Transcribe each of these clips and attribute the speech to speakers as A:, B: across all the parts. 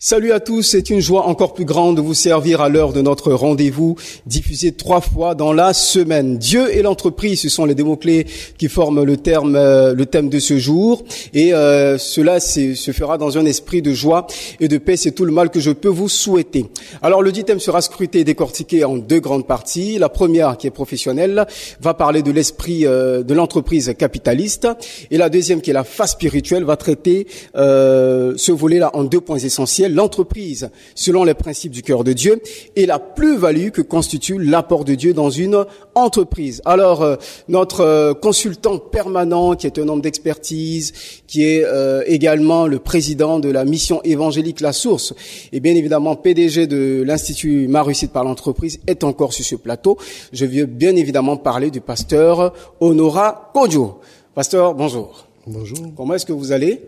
A: Salut à tous, c'est une joie encore plus grande de vous servir à l'heure de notre rendez-vous, diffusé 3 fois dans la semaine. Dieu et l'entreprise, ce sont les deux mots-clés qui forment le thème de ce jour. Et cela se fera dans un esprit de joie et de paix. C'est tout le mal que je peux vous souhaiter. Alors le dit thème sera scruté et décortiqué en 2 grandes parties. La première, qui est professionnelle, va parler de l'esprit de l'entreprise capitaliste. Et la deuxième, qui est la phase spirituelle, va traiter ce volet-là en 2 points essentiels. L'entreprise selon les principes du cœur de Dieu et la plus-value que constitue l'apport de Dieu dans une entreprise. Alors, notre consultant permanent, qui est un homme d'expertise, qui est également le président de la mission évangélique La Source, et bien évidemment PDG de l'Institut Ma Réussite par l'entreprise, est encore sur ce plateau. Je veux bien évidemment parler du pasteur Honora Kodjo. Pasteur, bonjour.
B: Bonjour.
A: Comment est-ce que vous allez ?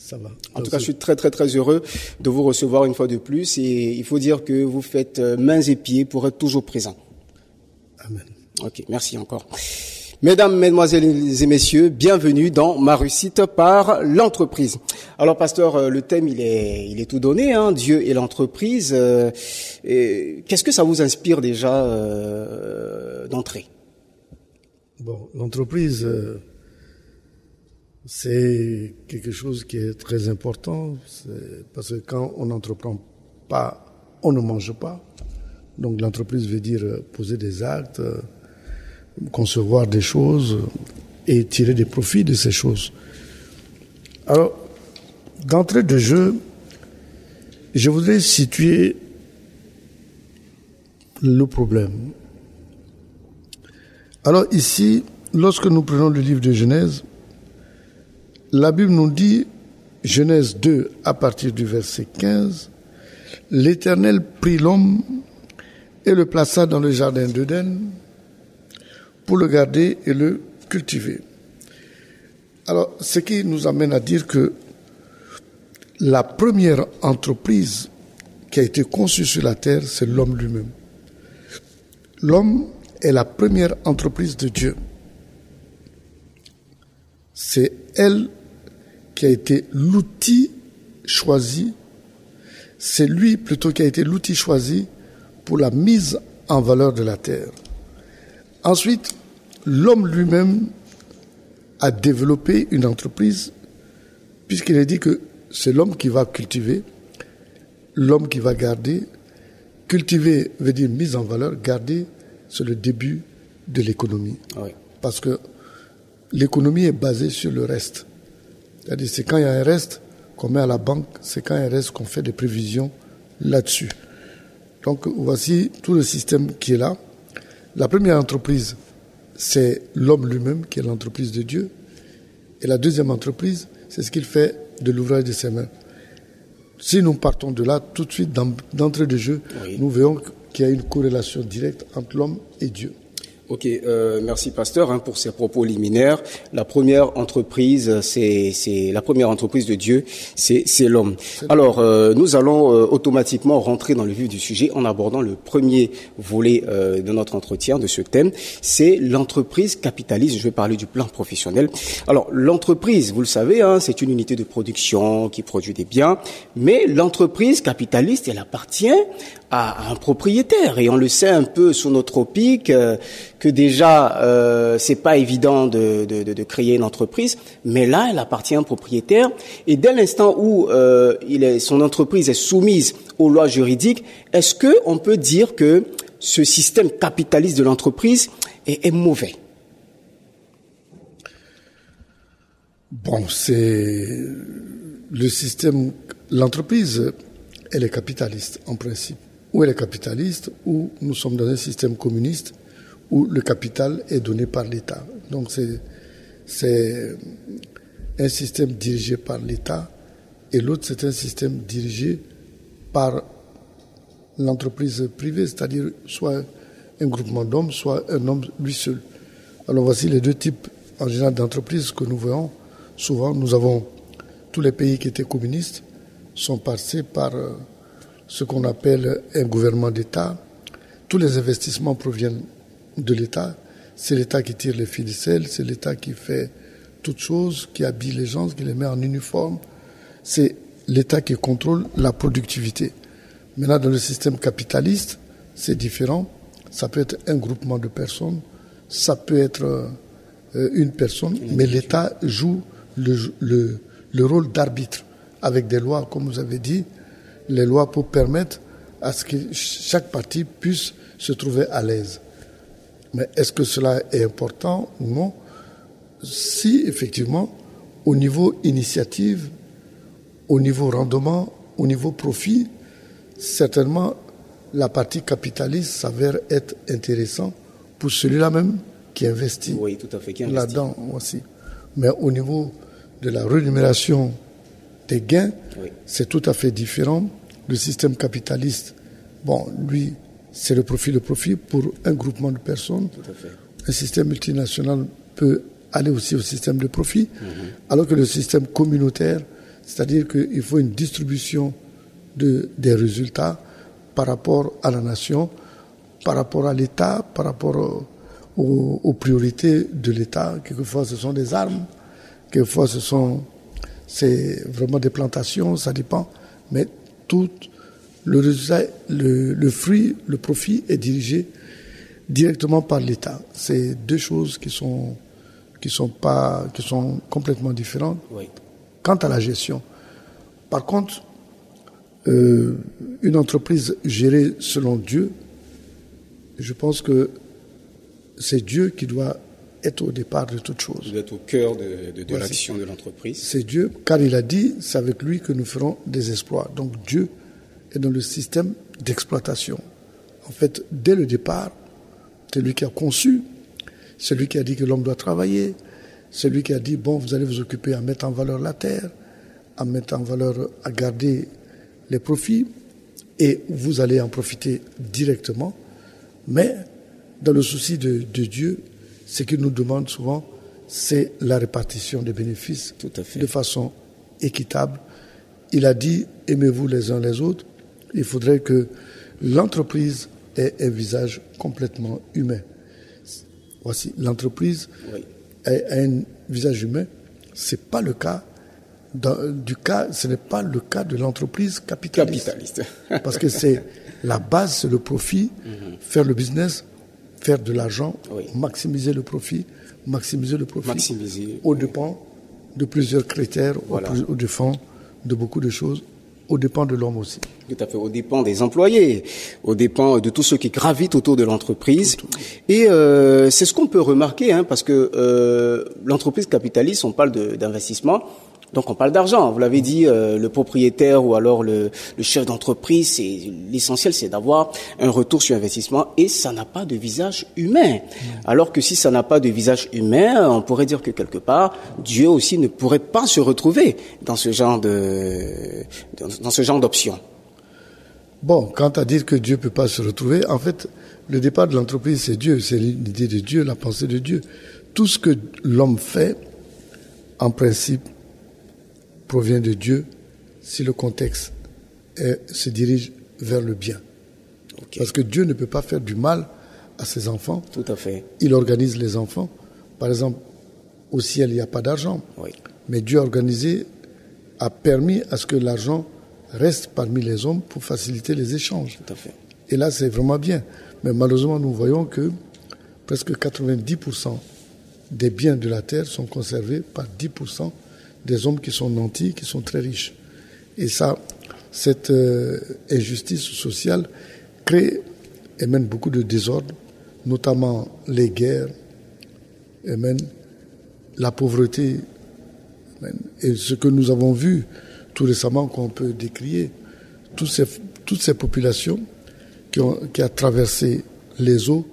B: Ça va.
A: En tout cas, je suis très heureux de vous recevoir une fois de plus, et il faut dire que vous faites mains et pieds pour être toujours présent.
B: Amen.
A: Ok, merci encore. Mesdames, mesdemoiselles et messieurs, bienvenue dans Ma Réussite par l'entreprise. Alors, pasteur, le thème, il est tout donné, hein, Dieu et l'entreprise. Qu'est-ce que ça vous inspire déjà d'entrée ?
B: Bon, l'entreprise, c'est quelque chose qui est très important, parce que quand on n'entreprend pas, on ne mange pas. Donc l'entreprise veut dire poser des actes, concevoir des choses et tirer des profits de ces choses. Alors, d'entrée de jeu, je voudrais situer le problème. Alors ici, lorsque nous prenons le livre de Genèse, la Bible nous dit, Genèse 2, à partir du verset 15, « L'Éternel prit l'homme et le plaça dans le jardin d'Éden pour le garder et le cultiver. » Alors, ce qui nous amène à dire que la première entreprise qui a été conçue sur la terre, c'est l'homme lui-même. L'homme est la première entreprise de Dieu. C'est elle qui a été l'outil choisi, c'est lui plutôt qui a été l'outil choisi pour la mise en valeur de la terre. Ensuite, l'homme lui-même a développé une entreprise, puisqu'il est dit que c'est l'homme qui va cultiver, l'homme qui va garder. Cultiver veut dire mise en valeur, garder, c'est le début de l'économie. Oui. Parce que l'économie est basée sur le reste. C'est-à-dire, c'est quand il y a un reste qu'on met à la banque, c'est quand il y a un reste qu'on fait des prévisions là-dessus. Donc, voici tout le système qui est là. La première entreprise, c'est l'homme lui-même, qui est l'entreprise de Dieu. Et la deuxième entreprise, c'est ce qu'il fait de l'ouvrage de ses mains. Si nous partons de là, tout de suite, d'entrée de jeu, oui, nous verrons qu'il y a une corrélation directe entre l'homme et Dieu.
A: Ok, merci pasteur pour ces propos liminaires. La première entreprise, c'est la première entreprise de Dieu, c'est l'homme. Alors, nous allons automatiquement rentrer dans le vif du sujet en abordant le premier volet de notre entretien, de ce thème. C'est l'entreprise capitaliste. Je vais parler du plan professionnel. Alors, l'entreprise, vous le savez, c'est une unité de production qui produit des biens, mais l'entreprise capitaliste, elle appartient à un propriétaire, et on le sait un peu sous nos tropiques que déjà c'est pas évident de créer une entreprise, mais là elle appartient à un propriétaire, et dès l'instant où son entreprise est soumise aux lois juridiques, est-ce que on peut dire que ce système capitaliste de l'entreprise est mauvais?
B: Bon, c'est le système, l'entreprise, elle est capitaliste en principe. Ou elle est capitaliste, ou nous sommes dans un système communiste où le capital est donné par l'État. Donc c'est un système dirigé par l'État, et l'autre c'est un système dirigé par l'entreprise privée, c'est-à-dire soit un groupement d'hommes, soit un homme lui seul. Alors voici les 2 types en général d'entreprises que nous voyons. Souvent nous avons tous les pays qui étaient communistes sont passés par ce qu'on appelle un gouvernement d'État. Tous les investissements proviennent de l'État. C'est l'État qui tire les ficelles, c'est l'État qui fait toutes choses, qui habille les gens, qui les met en uniforme. C'est l'État qui contrôle la productivité. Maintenant, dans le système capitaliste, c'est différent. Ça peut être un groupement de personnes, ça peut être une personne, mais l'État joue le rôle d'arbitre avec des lois, comme vous avez dit, les lois pour permettre à ce que chaque parti puisse se trouver à l'aise. Mais est-ce que cela est important ou non? Si, effectivement, au niveau initiative, au niveau rendement, au niveau profit, certainement, la partie capitaliste s'avère être intéressant pour celui-là même qui investit.
A: Oui, tout à fait, qui investit
B: là-dedans aussi. Mais au niveau de la rémunération des gains, oui, c'est tout à fait différent. Le système capitaliste, bon, lui, c'est le profit pour un groupement de personnes.
A: Tout à fait.
B: Un système multinational peut aller aussi au système de profit, alors que le système communautaire, c'est-à-dire qu'il faut une distribution des résultats par rapport à la nation, par rapport à l'État, par rapport aux priorités de l'État. Quelquefois, ce sont des armes, quelquefois, c'est vraiment des plantations, ça dépend. Mais tout le résultat, le fruit, le profit est dirigé directement par l'État. C'est deux choses qui sont complètement différentes.
A: Oui.
B: Quant à la gestion. Par contre, une entreprise gérée selon Dieu, je pense que c'est Dieu qui doit être au départ de toute chose.
A: Il doit être au cœur de l'action de l'entreprise.
B: C'est Dieu, car il a dit, c'est avec lui que nous ferons des exploits. Donc Dieu est dans le système d'exploitation. En fait, dès le départ, c'est lui qui a conçu, c'est lui qui a dit que l'homme doit travailler, c'est lui qui a dit, bon, vous allez vous occuper à mettre en valeur la terre, à mettre en valeur, à garder les profits, et vous allez en profiter directement. Mais dans le souci de Dieu, ce qu'il nous demande souvent, c'est la répartition des bénéfices.
A: Tout à fait.
B: De façon équitable. Il a dit, aimez-vous les uns les autres. Il faudrait que l'entreprise ait un visage complètement humain. Voici, l'entreprise a un visage humain. C'est pas le cas. Ce n'est pas le cas de l'entreprise capitaliste. Parce que c'est la base, c'est le profit, faire le business, faire de l'argent, maximiser le profit, au dépend de plusieurs critères, au dépend de beaucoup de choses, au dépend de l'homme aussi.
A: Tout à fait, au dépend des employés, au dépend de tous ceux qui gravitent autour de l'entreprise. Et c'est ce qu'on peut remarquer, parce que l'entreprise capitaliste, on parle d'investissement. Donc on parle d'argent, vous l'avez dit, le propriétaire ou alors le chef d'entreprise, l'essentiel c'est d'avoir un retour sur investissement et ça n'a pas de visage humain. Alors que si ça n'a pas de visage humain, on pourrait dire que quelque part, Dieu aussi ne pourrait pas se retrouver dans ce genre d'option.
B: Bon, quant à dire que Dieu ne peut pas se retrouver, en fait, le départ de l'entreprise c'est Dieu, c'est l'idée de Dieu, la pensée de Dieu. Tout ce que l'homme fait, en principe, provient de Dieu si le contexte se dirige vers le bien. Okay. Parce que Dieu ne peut pas faire du mal à ses enfants.
A: Tout à fait.
B: Il organise les enfants. Par exemple, au ciel, il n'y a pas d'argent.
A: Oui.
B: Mais Dieu a permis à ce que l'argent reste parmi les hommes pour faciliter les échanges.
A: Tout à fait.
B: Et là, c'est vraiment bien. Mais malheureusement, nous voyons que presque 90% des biens de la terre sont conservés par 10% des hommes qui sont nantis, qui sont très riches. Et ça, cette injustice sociale crée et mène beaucoup de désordre, notamment les guerres, et mène la pauvreté. Et ce que nous avons vu tout récemment, qu'on peut décrier, toutes ces populations qui ont traversé les eaux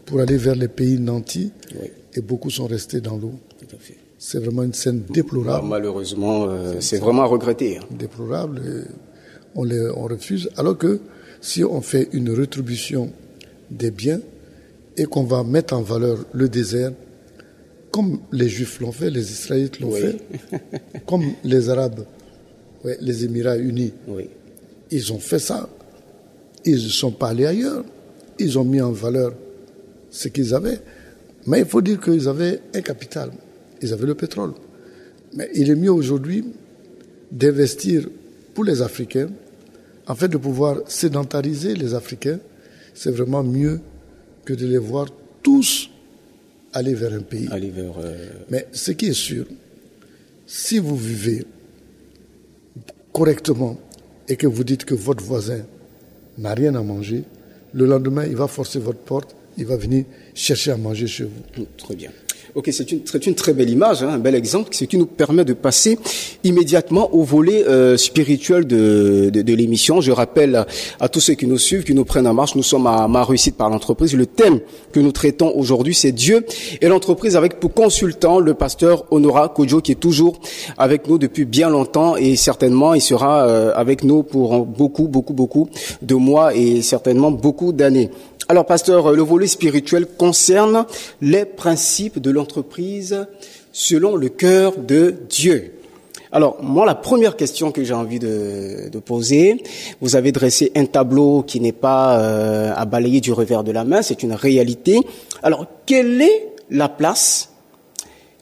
B: pour aller vers les pays nantis, et beaucoup sont restés dans l'eau.
A: Tout à fait.
B: C'est vraiment une scène déplorable.
A: Malheureusement, c'est vraiment à regretter.
B: Déplorable. On refuse. Alors que si on fait une rétribution des biens et qu'on va mettre en valeur le désert, comme les Juifs l'ont fait, les Israélites l'ont fait, comme les Arabes, les Émirats unis, ils ont fait ça. Ils ne sont pas allés ailleurs. Ils ont mis en valeur ce qu'ils avaient. Mais il faut dire qu'ils avaient un capital. Ils avaient le pétrole. Mais il est mieux aujourd'hui d'investir pour les Africains, en fait, de pouvoir sédentariser les Africains, c'est vraiment mieux que de les voir tous aller vers un pays. Mais ce qui est sûr, si vous vivez correctement et que vous dites que votre voisin n'a rien à manger, le lendemain, il va forcer votre porte, il va venir chercher à manger chez vous.
A: Très bien. Ok, c'est une très belle image, un bel exemple, ce qui nous permet de passer immédiatement au volet spirituel de l'émission. Je rappelle à tous ceux qui nous suivent, qui nous prennent en marche, nous sommes à Ma réussite par l'entreprise. Le thème que nous traitons aujourd'hui, c'est Dieu et l'entreprise, avec pour consultant le pasteur Honora Kodjo, qui est toujours avec nous depuis bien longtemps, et certainement il sera avec nous pour beaucoup de mois et certainement beaucoup d'années. Alors, pasteur, le volet spirituel concerne les principes de l'entreprise selon le cœur de Dieu. Alors, moi, la première question que j'ai envie de poser, vous avez dressé un tableau qui n'est pas à balayer du revers de la main, c'est une réalité. Alors, quelle est la place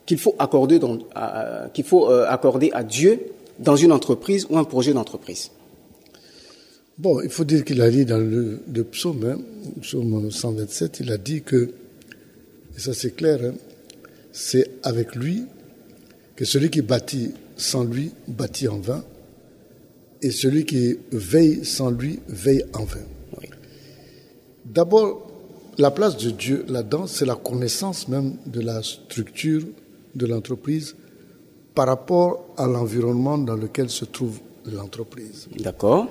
A: qu'il faut accorder à Dieu dans une entreprise ou un projet d'entreprise?
B: Bon, il faut dire qu'il a dit dans le psaume, psaume 127, il a dit que, et ça c'est clair, c'est avec lui que celui qui bâtit sans lui bâtit en vain, et celui qui veille sans lui veille en vain. Oui. D'abord, la place de Dieu là-dedans, c'est la connaissance même de la structure de l'entreprise par rapport à l'environnement dans lequel se trouve l'entreprise.
A: D'accord.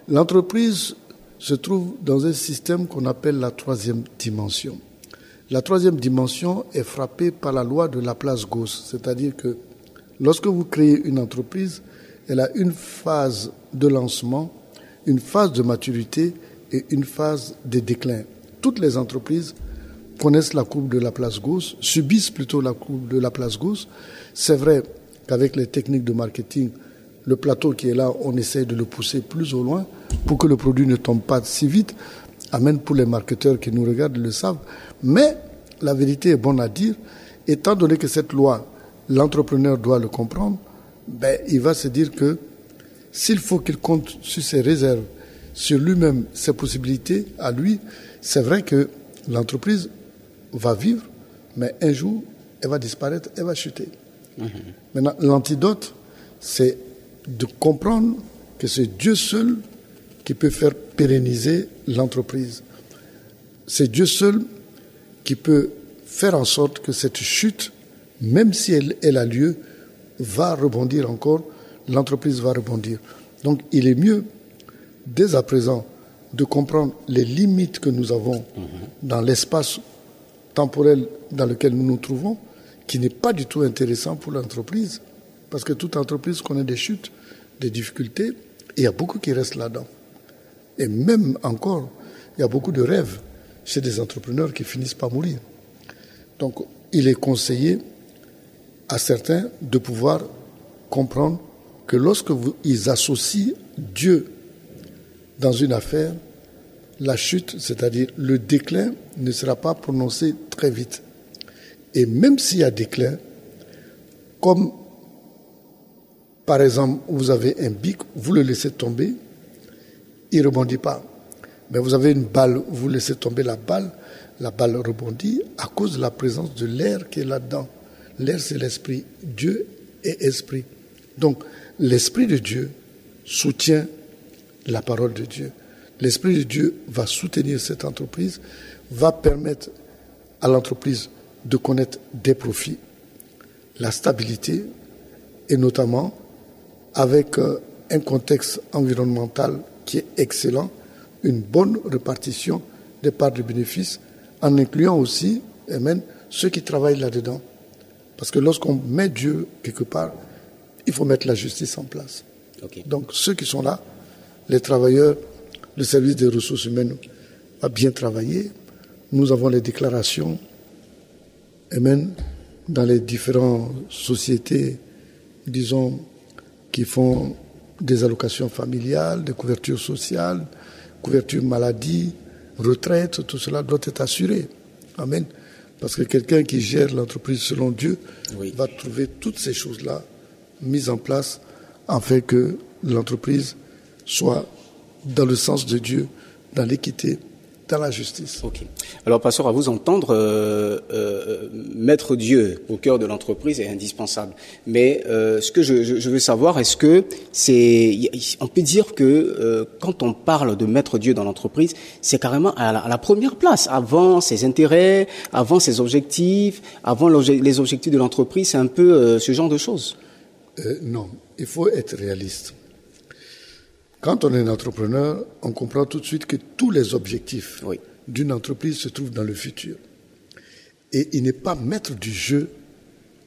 B: L'entreprise se trouve dans un système qu'on appelle la troisième dimension. La troisième dimension est frappée par la loi de Laplace-Gauss, c'est-à-dire que lorsque vous créez une entreprise, elle a une phase de lancement, une phase de maturité et une phase de déclin. Toutes les entreprises connaissent la courbe de Laplace-Gauss, subissent plutôt la courbe de Laplace-Gauss. C'est vrai qu'avec les techniques de marketing, le plateau qui est là, on essaie de le pousser plus au loin pour que le produit ne tombe pas si vite. Amen, pour les marketeurs qui nous regardent le savent. Mais la vérité est bonne à dire. Étant donné que cette loi, l'entrepreneur doit le comprendre, il va se dire que s'il faut qu'il compte sur ses réserves, sur lui-même, ses possibilités, à lui, c'est vrai que l'entreprise va vivre, mais un jour, elle va disparaître, elle va chuter. Maintenant, l'antidote, c'est de comprendre que c'est Dieu seul qui peut faire pérenniser l'entreprise. C'est Dieu seul qui peut faire en sorte que cette chute, même si elle a lieu, va rebondir encore, l'entreprise va rebondir. Donc il est mieux, dès à présent, de comprendre les limites que nous avons dans l'espace temporel dans lequel nous nous trouvons, qui n'est pas du tout intéressant pour l'entreprise. Parce que toute entreprise connaît des chutes, des difficultés, et il y a beaucoup qui restent là-dedans. Et même encore, il y a beaucoup de rêves chez des entrepreneurs qui finissent par mourir. Donc, il est conseillé à certains de pouvoir comprendre que lorsque ils associent Dieu dans une affaire, la chute, c'est-à-dire le déclin, ne sera pas prononcé très vite. Et même s'il y a déclin, comme par exemple, vous avez un bic, vous le laissez tomber, il ne rebondit pas. Mais vous avez une balle, vous laissez tomber la balle rebondit à cause de la présence de l'air qui est là-dedans. L'air, c'est l'esprit. Dieu est esprit. Donc, l'esprit de Dieu soutient la parole de Dieu. L'esprit de Dieu va soutenir cette entreprise, va permettre à l'entreprise de connaître des profits, la stabilité, et notamment avec un contexte environnemental qui est excellent, une bonne répartition des parts de bénéfices, en incluant aussi, amen, ceux qui travaillent là-dedans. Parce que lorsqu'on met Dieu quelque part, il faut mettre la justice en place. Okay. Donc ceux qui sont là, les travailleurs, le service des ressources humaines va bien travailler. Nous avons les déclarations, amen, dans les différentes sociétés, disons, qui font des allocations familiales, des couvertures sociales, couverture maladie, retraite, tout cela doit être assuré. Amen. Parce que quelqu'un qui gère l'entreprise selon Dieu va trouver toutes ces choses-là mises en place afin que l'entreprise soit dans le sens de Dieu, dans l'équité, dans la justice.
A: Ok. Alors, pasteur, à vous entendre, mettre Dieu au cœur de l'entreprise est indispensable. Mais ce que je veux savoir, est-ce que on peut dire que quand on parle de mettre Dieu dans l'entreprise, c'est carrément à la première place, avant ses intérêts, avant ses objectifs, avant les objectifs de l'entreprise, c'est un peu ce genre de choses.
B: Non, il faut être réaliste. Quand on est entrepreneur, on comprend tout de suite que tous les objectifs d'une entreprise se trouvent dans le futur. Et il n'est pas maître du jeu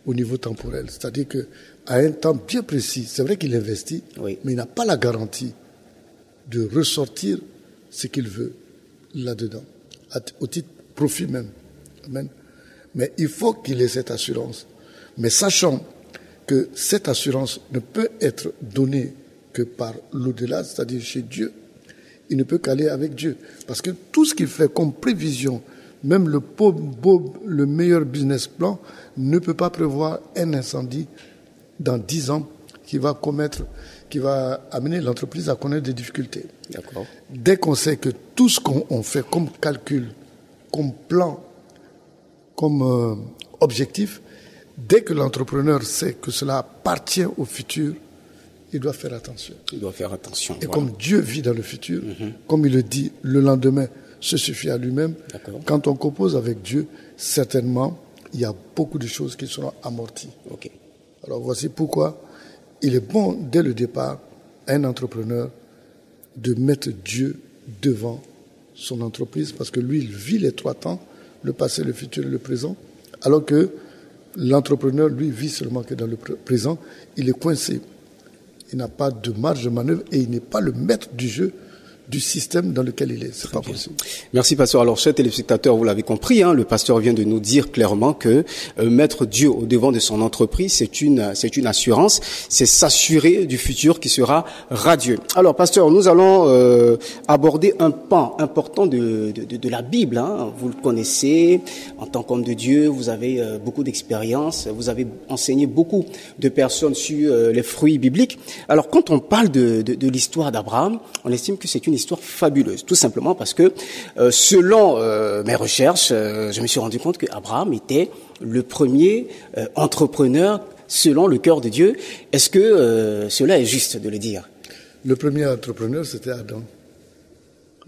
B: au niveau temporel. C'est-à-dire qu'à un temps bien précis, c'est vrai qu'il investit, mais il n'a pas la garantie de ressortir ce qu'il veut là-dedans, au titre profit même. Amen. Mais il faut qu'il ait cette assurance. Mais sachant que cette assurance ne peut être donnée que par l'au-delà, c'est-à-dire chez Dieu, il ne peut qu'aller avec Dieu. Parce que tout ce qu'il fait comme prévision, même le meilleur business plan, ne peut pas prévoir un incendie dans 10 ans qui va amener l'entreprise à connaître des difficultés.
A: D'accord.
B: Dès qu'on sait que tout ce qu'on fait comme calcul, comme plan, comme objectif, dès que l'entrepreneur sait que cela appartient au futur, il doit faire attention.
A: Il doit faire attention.
B: Et comme Dieu vit dans le futur, comme il le dit, le lendemain se suffit à lui-même.
A: D'accord.
B: Quand on compose avec Dieu, certainement, il y a beaucoup de choses qui seront amorties.
A: Ok.
B: Alors voici pourquoi il est bon, dès le départ, à un entrepreneur de mettre Dieu devant son entreprise, parce que lui, il vit les 3 temps, le passé, le futur et le présent, alors que l'entrepreneur, lui, vit seulement que dans le présent. Il est coincé. Il n'a pas de marge de manœuvre et il n'est pas le maître du jeu du système dans lequel il est. C'est pas possible.
A: Merci, pasteur. Alors, chers téléspectateurs, vous l'avez compris, le pasteur vient de nous dire clairement que mettre Dieu au devant de son entreprise, c'est une assurance, c'est s'assurer du futur qui sera radieux. Alors, pasteur, nous allons aborder un pan important de la Bible. Vous le connaissez, en tant qu'homme de Dieu, vous avez beaucoup d'expérience, vous avez enseigné beaucoup de personnes sur les fruits bibliques. Alors, quand on parle de l'histoire d'Abraham, on estime que c'est une histoire fabuleuse, tout simplement parce que selon mes recherches, je me suis rendu compte qu'Abraham était le premier entrepreneur selon le cœur de Dieu. Est-ce que cela est juste de le dire?
B: Le premier entrepreneur, c'était Adam.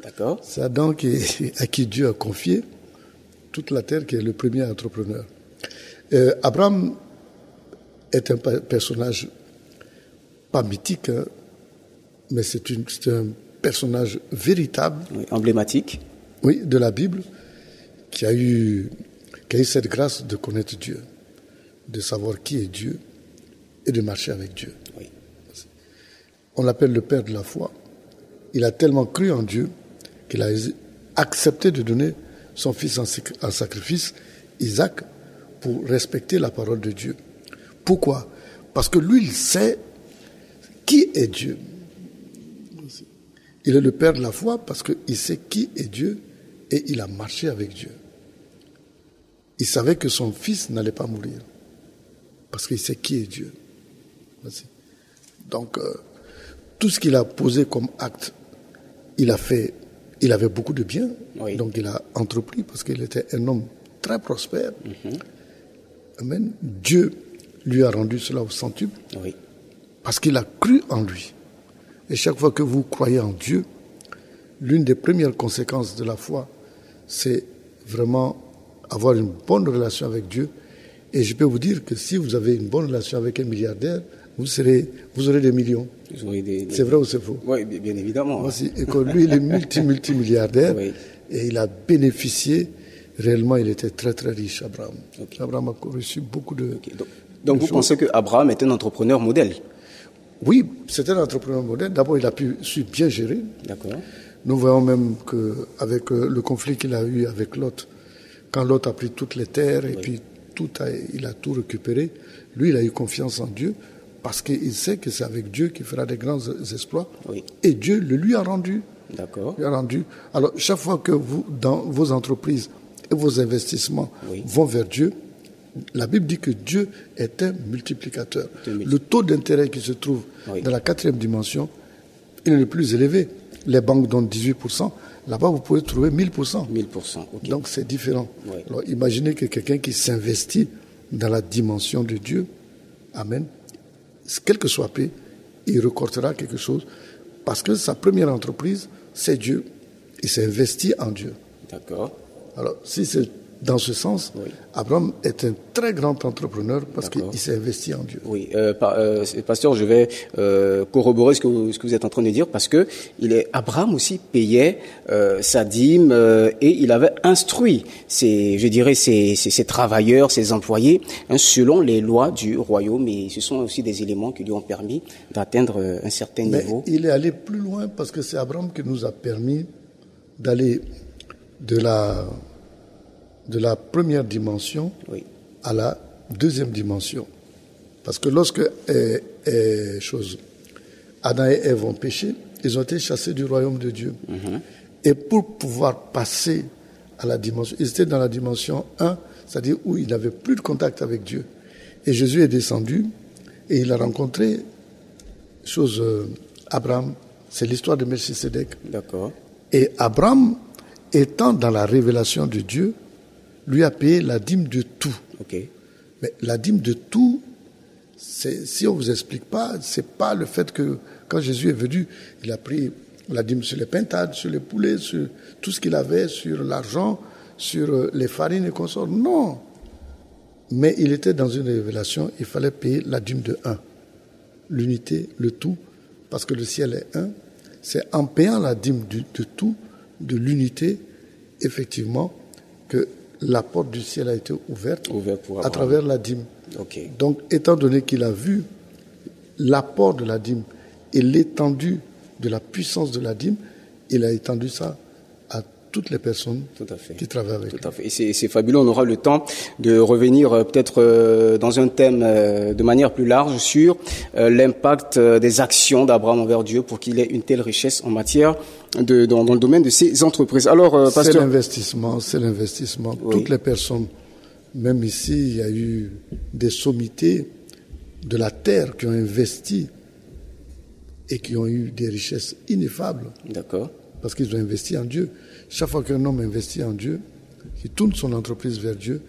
A: D'accord.
B: C'est Adam à qui Dieu a confié toute la terre, qui est le premier entrepreneur. Abraham est un personnage pas mythique, mais c'est un personnage véritable,
A: emblématique,
B: de la Bible, qui a eu cette grâce de connaître Dieu, de savoir qui est Dieu et de marcher avec Dieu.
A: Oui.
B: On l'appelle le père de la foi. Il a tellement cru en Dieu qu'il a accepté de donner son fils en sacrifice, Isaac, pour respecter la parole de Dieu. Pourquoi? Parce que lui, il sait qui est Dieu. Il est le père de la foi parce qu'il sait qui est Dieu et il a marché avec Dieu. Il savait que son fils n'allait pas mourir parce qu'il sait qui est Dieu. Donc, tout ce qu'il a posé comme acte, il avait beaucoup de biens, donc il a entrepris parce qu'il était un homme très prospère. Amen. Dieu lui a rendu cela au centuple parce qu'il a cru en lui. Et chaque fois que vous croyez en Dieu, l'une des premières conséquences de la foi, c'est vraiment avoir une bonne relation avec Dieu. Et je peux vous dire que si vous avez une bonne relation avec un milliardaire, vous aurez des millions. C'est vrai ou c'est faux?
A: Oui, bien évidemment.
B: Et que lui, il est multimilliardaire et il a bénéficié. Réellement, il était très très riche, Abraham. Abraham a reçu beaucoup de...
A: Donc vous pensez qu'Abraham est un entrepreneur modèle?
B: Oui, c'était un entrepreneur modèle. D'abord, il a su bien gérer.
A: D'accord.
B: Nous voyons même qu'avec le conflit qu'il a eu avec Lot, quand Lot a pris toutes les terres et puis il a tout récupéré, lui, il a eu confiance en Dieu parce qu'il sait que c'est avec Dieu qu'il fera des grands exploits. Et Dieu le lui a rendu.
A: D'accord.
B: Lui a rendu. Alors, chaque fois que vous, dans vos entreprises et vos investissements vont vers Dieu, La Bible dit que Dieu est un multiplicateur. Le taux d'intérêt qui se trouve dans la 4e dimension, il est le plus élevé. Les banques donnent 18%. Là-bas, vous pouvez trouver 1000%.
A: 1000%, ok.
B: Donc, c'est différent.
A: Oui.
B: Alors, imaginez que quelqu'un qui s'investit dans la dimension de Dieu, amen, quel que soit P, il récoltera quelque chose parce que sa première entreprise, c'est Dieu. Il s'est investi en Dieu.
A: D'accord.
B: Alors, si c'est dans ce sens, Abraham est un très grand entrepreneur parce qu'il s'est investi en Dieu.
A: Oui, pasteur, je vais corroborer ce que vous êtes en train de dire parce que Abraham aussi payait sa dîme et il avait instruit ses travailleurs, ses employés selon les lois du royaume. Et ce sont aussi des éléments qui lui ont permis d'atteindre un certain niveau.
B: Il est allé plus loin parce que c'est Abraham qui nous a permis d'aller de la première dimension à la 2e dimension. Parce que lorsque Adam et Ève ont péché, ils ont été chassés du royaume de Dieu. Et pour pouvoir passer à la dimension, ils étaient dans la dimension 1, c'est-à-dire où ils n'avaient plus de contact avec Dieu. Et Jésus est descendu et il a rencontré Abraham, c'est l'histoire de Melchisédek.
A: D'accord.
B: Et Abraham, étant dans la révélation de Dieu, lui a payé la dîme de tout.
A: Okay.
B: Mais la dîme de tout, si on ne vous explique pas, c'est pas le fait que quand Jésus est venu, il a pris la dîme sur les pintades, sur les poulets, sur tout ce qu'il avait, sur l'argent, sur les farines et consorts. Non. Mais il était dans une révélation, il fallait payer la dîme de 1. L'unité, le tout, parce que le ciel est 1. C'est en payant la dîme de tout, de l'unité, effectivement, que la porte du ciel a été ouverte à travers la dîme.
A: Okay.
B: Donc, étant donné qu'il a vu l'apport de la dîme et l'étendue de la puissance de la dîme, il a étendu ça à toutes les personnes qui travaillent avec lui.
A: Tout à fait. Et c'est fabuleux. On aura le temps de revenir peut-être dans un thème de manière plus large sur l'impact des actions d'Abraham envers Dieu pour qu'il ait une telle richesse en matière dans le domaine de ses entreprises. Alors, pasteur,
B: c'est l'investissement. Oui. Toutes les personnes, même ici, il y a eu des sommités de la terre qui ont investi et qui ont eu des richesses ineffables.
A: D'accord.
B: Parce qu'ils ont investi en Dieu. Chaque fois qu'un homme investit en Dieu, il tourne son entreprise vers Dieu,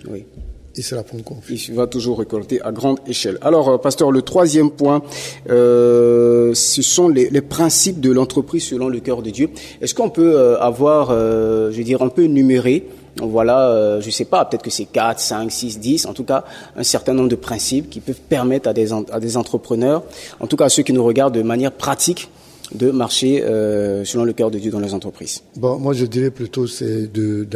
B: il se la prend confiance.
A: Il va toujours récolter à grande échelle. Alors, pasteur, le 3e point, ce sont les principes de l'entreprise selon le cœur de Dieu. Est-ce qu'on peut on peut énumérer, je sais pas, peut-être que c'est 4, 5, 6, 10, en tout cas, un certain nombre de principes qui peuvent permettre à des entrepreneurs, en tout cas à ceux qui nous regardent de manière pratique, de marcher selon le cœur de Dieu dans les entreprises.
B: Bon, moi je dirais plutôt c'est de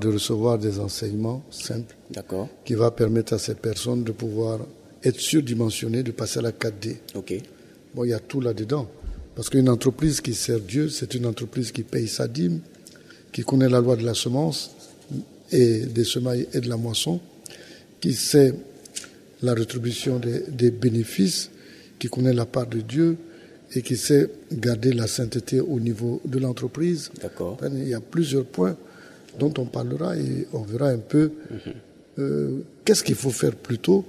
B: recevoir des enseignements simples.
A: D'accord.
B: Qui va permettre à ces personnes de pouvoir être surdimensionnées, de passer à la 4D.
A: Ok.
B: Bon, il y a tout là-dedans. Parce qu'une entreprise qui sert Dieu, c'est une entreprise qui paye sa dîme, qui connaît la loi de la semence et des semailles et de la moisson, qui sait la rétribution des bénéfices, qui connaît la part de Dieu, et qui sait garder la sainteté au niveau de l'entreprise.
A: D'accord.
B: Il y a plusieurs points dont on parlera et on verra un peu qu'est-ce qu'il faut faire plutôt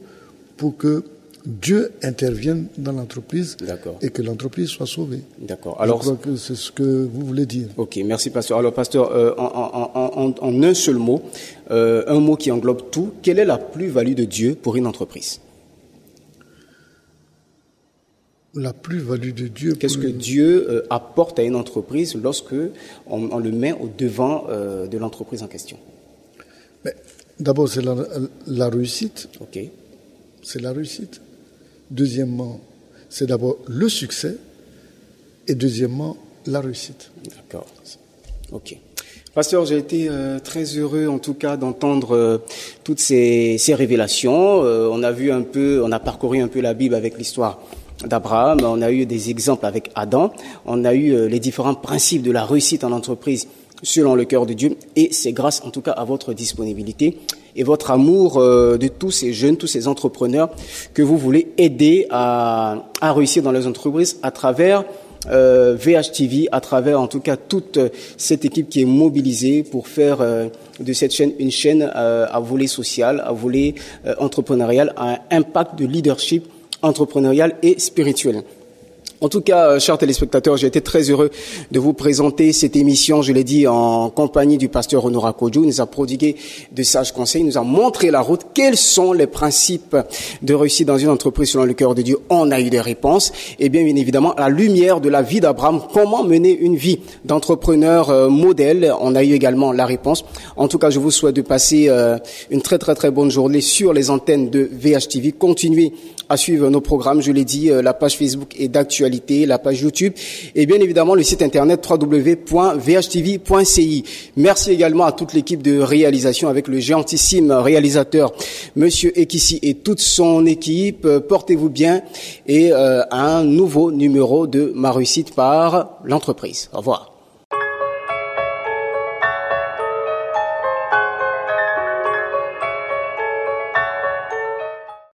B: pour que Dieu intervienne dans l'entreprise et que l'entreprise soit sauvée.
A: D'accord. Alors,
B: je crois que c'est ce que vous voulez dire.
A: Ok, merci pasteur. Alors pasteur, en un seul mot, un mot qui englobe tout, quelle est la plus-value de Dieu pour une entreprise ?
B: La plus-value de Dieu.
A: Qu'est-ce que Dieu apporte à une entreprise lorsque on le met au devant de l'entreprise en question?
B: D'abord, c'est la réussite.
A: Ok.
B: C'est la réussite. Deuxièmement, c'est d'abord le succès. Et deuxièmement, la réussite.
A: D'accord. Ok. Pasteur, j'ai été très heureux en tout cas d'entendre toutes ces révélations. On a parcouru un peu la Bible avec l'histoire d'Abraham, on a eu des exemples avec Adam, on a eu les différents principes de la réussite en entreprise selon le cœur de Dieu, et c'est grâce en tout cas à votre disponibilité et votre amour de tous ces jeunes, tous ces entrepreneurs que vous voulez aider à réussir dans les entreprises à travers VHTV, à travers en tout cas toute cette équipe qui est mobilisée pour faire de cette chaîne une chaîne à volet social, à volet entrepreneurial, à un impact de leadership entrepreneurial et spirituel. En tout cas, chers téléspectateurs, j'ai été très heureux de vous présenter cette émission, je l'ai dit, en compagnie du pasteur Honora Kodjou. Il nous a prodigué de sages conseils, il nous a montré la route. Quels sont les principes de réussite dans une entreprise selon le cœur de Dieu? On a eu des réponses. Et bien évidemment, à la lumière de la vie d'Abraham, comment mener une vie d'entrepreneur modèle? On a eu également la réponse. En tout cas, je vous souhaite de passer une très bonne journée sur les antennes de VHTV. Continuez à suivre nos programmes, je l'ai dit, la page Facebook est d'actualité, la page YouTube et bien évidemment le site internet www.vhtv.ci. Merci également à toute l'équipe de réalisation avec le géantissime réalisateur Monsieur Ekissi et toute son équipe. Portez-vous bien et un nouveau numéro de Ma réussite par l'entreprise. Au revoir.